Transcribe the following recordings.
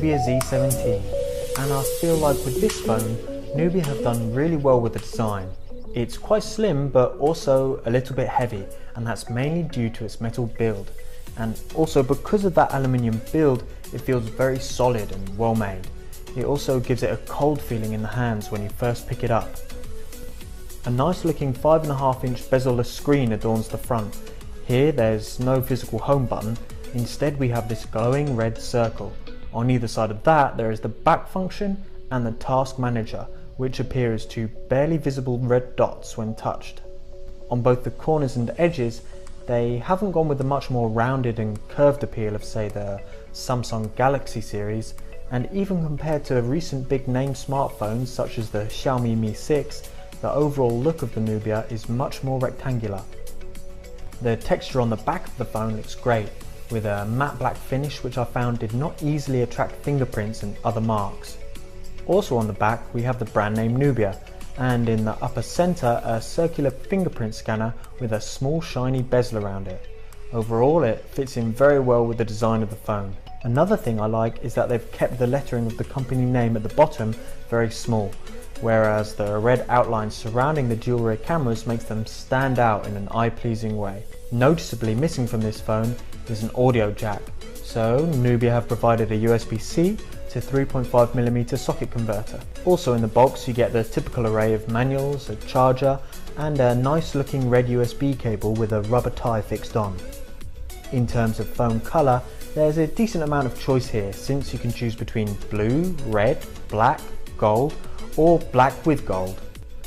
Nubia Z17, and I feel like with this phone, Nubia have done really well with the design. It's quite slim but also a little bit heavy, and that's mainly due to its metal build. And also because of that aluminium build, it feels very solid and well made. It also gives it a cold feeling in the hands when you first pick it up. A nice looking 5.5-inch bezel-less screen adorns the front. Here there's no physical home button, instead we have this glowing red circle. On either side of that there is the back function and the task manager, which appear as two barely visible red dots when touched. On both the corners and edges, they haven't gone with the much more rounded and curved appeal of say the Samsung Galaxy series, and even compared to recent big name smartphones such as the Xiaomi Mi 6, the overall look of the Nubia is much more rectangular. The texture on the back of the phone looks great, with a matte black finish which I found did not easily attract fingerprints and other marks. Also on the back we have the brand name Nubia, and in the upper center a circular fingerprint scanner with a small shiny bezel around it. Overall it fits in very well with the design of the phone. Another thing I like is that they've kept the lettering of the company name at the bottom very small, whereas the red outline surrounding the dual rear cameras makes them stand out in an eye-pleasing way. Noticeably missing from this phone is an audio jack, so Nubia have provided a USB-C to 3.5mm socket converter. Also in the box you get the typical array of manuals, a charger, and a nice looking red USB cable with a rubber tie fixed on. In terms of phone colour, there's a decent amount of choice here, since you can choose between blue, red, black, gold, or black with gold.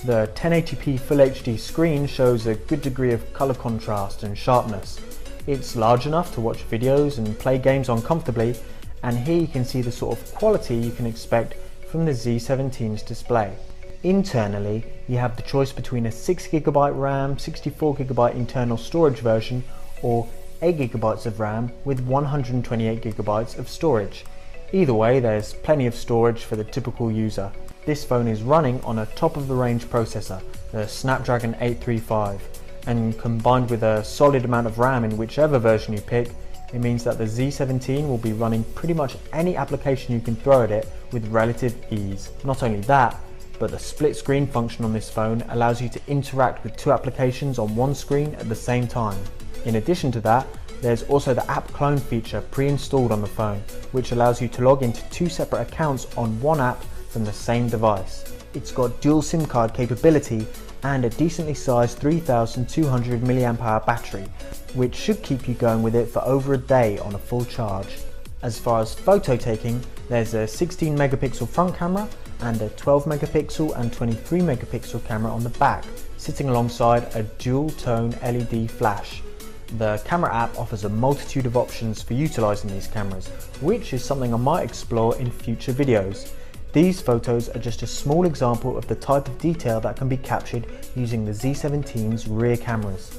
The 1080p Full HD screen shows a good degree of colour contrast and sharpness. It's large enough to watch videos and play games on comfortably, and here you can see the sort of quality you can expect from the Z17's display. Internally, you have the choice between a 6GB RAM, 64GB internal storage version, or 8GB of RAM with 128GB of storage. Either way, there's plenty of storage for the typical user. This phone is running on a top-of-the-range processor, the Snapdragon 835, and combined with a solid amount of RAM in whichever version you pick, it means that the Z17 will be running pretty much any application you can throw at it with relative ease. Not only that, but the split screen function on this phone allows you to interact with two applications on one screen at the same time. In addition to that, there's also the app clone feature pre-installed on the phone, which allows you to log into two separate accounts on one app from the same device. It's got dual SIM card capability and a decently sized 3200 mAh battery, which should keep you going with it for over a day on a full charge. As far as photo taking, there's a 16 megapixel front camera and a 12 megapixel and 23 megapixel camera on the back, sitting alongside a dual tone LED flash. The camera app offers a multitude of options for utilising these cameras, which is something I might explore in future videos. These photos are just a small example of the type of detail that can be captured using the Z17's rear cameras.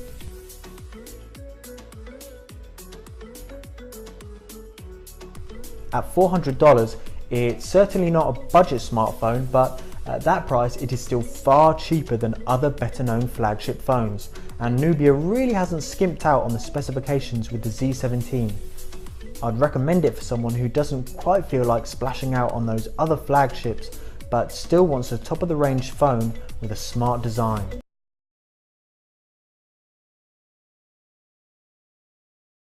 At $400, it's certainly not a budget smartphone, but at that price it is still far cheaper than other better known flagship phones, and Nubia really hasn't skimped out on the specifications with the Z17. I'd recommend it for someone who doesn't quite feel like splashing out on those other flagships, but still wants a top of the range phone with a smart design.